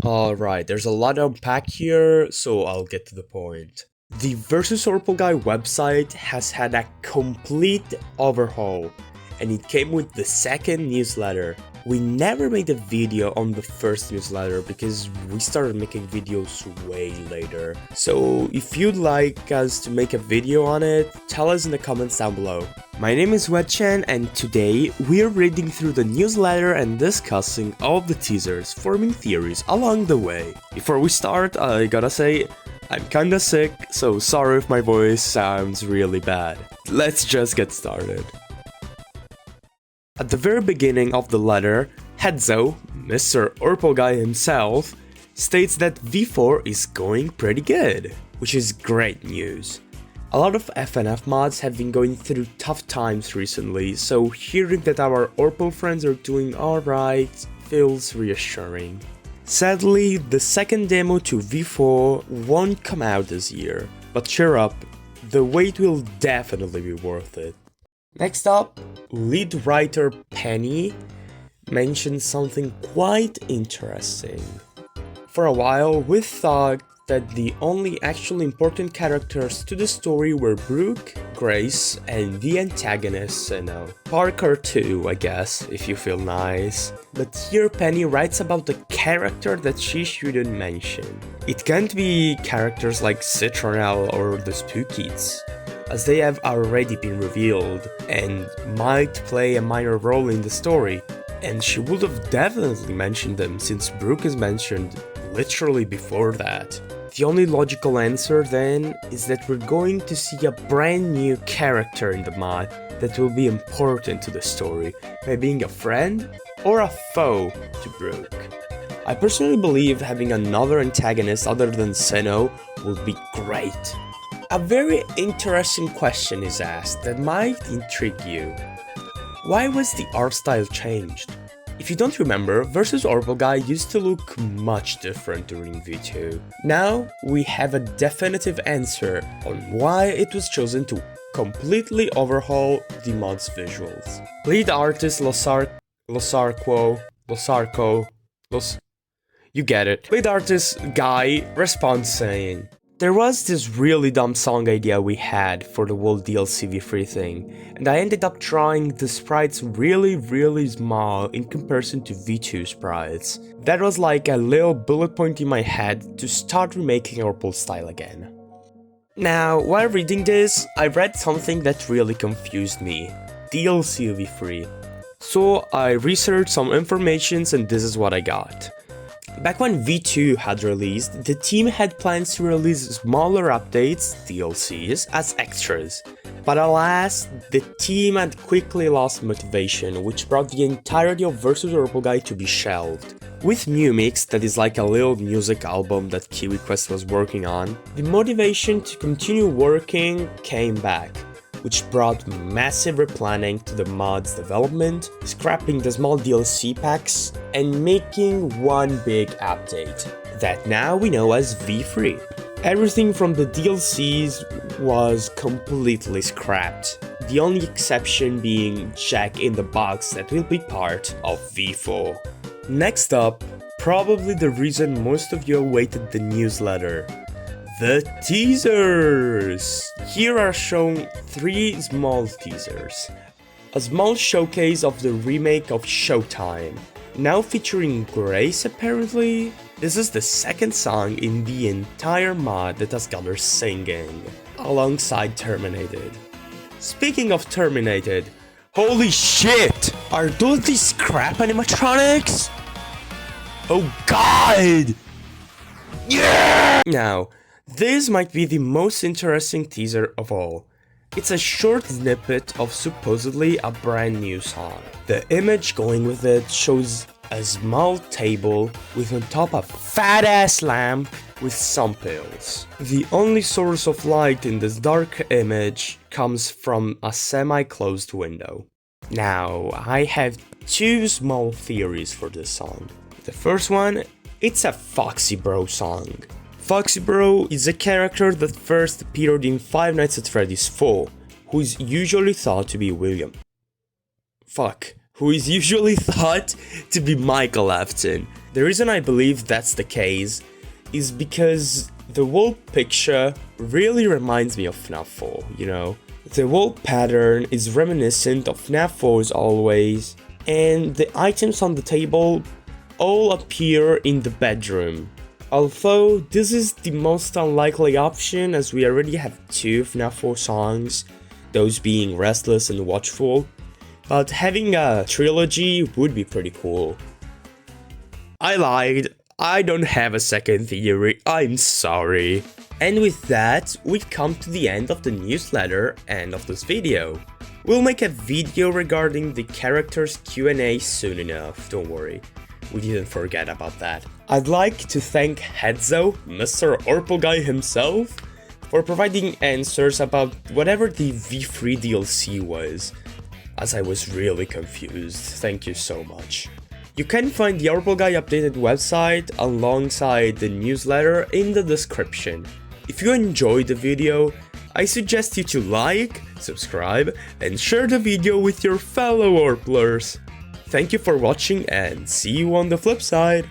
Alright, there's a lot to unpack here, so I'll get to the point. The Versus Ourple Guy website has had a complete overhaul, and it came with the second newsletter. We never made a video on the first newsletter because we started making videos way later. So if you'd like us to make a video on it, tell us in the comments down below. My name is Wed-Chan, and today we're reading through the newsletter and discussing all of the teasers, forming theories along the way. Before we start, I gotta say, I'm kinda sick, so sorry if my voice sounds really bad. Let's just get started. At the very beginning of the letter, Headdzo, Mr. Ourple Guy himself, states that V4 is going pretty good, which is great news. A lot of FNF mods have been going through tough times recently, so hearing that our Ourple friends are doing alright feels reassuring. Sadly, the second demo to V4 won't come out this year, but cheer up, the wait will definitely be worth it. Next up, lead writer Penny mentioned something quite interesting. For a while, we thought that the only actually important characters to the story were Brooke, Grace, and the antagonists, Parker too, I guess, if you feel nice. But here Penny writes about the character that she shouldn't mention. It can't be characters like Citronelle or the Spookies, as they have already been revealed and might play a minor role in the story, and she would have definitely mentioned them since Brooke is mentioned literally before that. The only logical answer then is that we're going to see a brand new character in the mod that will be important to the story, by being a friend or a foe to Brooke. I personally believe having another antagonist other than Sinnoh would be great. A very interesting question is asked that might intrigue you. Why was the art style changed? If you don't remember, Versus Ourple Guy used to look much different during V2. Now, we have a definitive answer on why it was chosen to completely overhaul the mod's visuals. Lead artist Lossarquo, you get it. Lead artist Guy responds saying, "There was this really dumb song idea we had for the whole DLC V3 thing, and I ended up drawing the sprites really small in comparison to V2 sprites. That was like a little bullet point in my head to start remaking Ourple style again." Now, while reading this, I read something that really confused me. DLC V3. So I researched some information and this is what I got. Back when V2 had released, the team had plans to release smaller updates, DLCs, as extras. But alas, the team had quickly lost motivation, which brought the entirety of Versus Ourple Guy to be shelved. With Yumii, that is like a little music album that KiwiQuest was working on, the motivation to continue working came back, which brought massive replanning to the mod's development, scrapping the small DLC packs, and making one big update, that now we know as V3. Everything from the DLCs was completely scrapped, the only exception being Jack in the Box that will be part of V4. Next up, probably the reason most of you awaited the newsletter. The teasers! Here are shown 3 small teasers. A small showcase of the remake of Showtime, now featuring Grace apparently. This is the second song in the entire mod that has got her singing, alongside Terminated. Speaking of Terminated, holy shit! Are those the scrap animatronics? Oh god! Yeah! Now, this might be the most interesting teaser of all. It's a short snippet of supposedly a brand new song. The image going with it shows a small table with on top a fat ass lamp with some pills. The only source of light in this dark image comes from a semi-closed window. Now, I have 2 small theories for this song. The first one, it's a Foxy Bro song. Foxy Bro is a character that first appeared in Five Nights at Freddy's 4, who is usually thought to be who is usually thought to be Michael Afton. The reason I believe that's the case is because the wall picture really reminds me of FNAF 4, you know? The wall pattern is reminiscent of FNAF 4's always, and the items on the table all appear in the bedroom. Although this is the most unlikely option as we already have 2 FNAF 4 songs, those being Restless and Watchful, but having a trilogy would be pretty cool. I lied, I don't have a second theory, I'm sorry. And with that, we come to the end of the newsletter and of this video. We'll make a video regarding the characters Q&A soon enough, don't worry. We didn't forget about that. I'd like to thank Headdzo, Mr. Ourple Guy himself, for providing answers about whatever the V3 DLC was, as I was really confused. Thank you so much. You can find the Ourple Guy updated website alongside the newsletter in the description. If you enjoyed the video, I suggest you to like, subscribe, and share the video with your fellow Ourplers. Thank you for watching and see you on the flip side!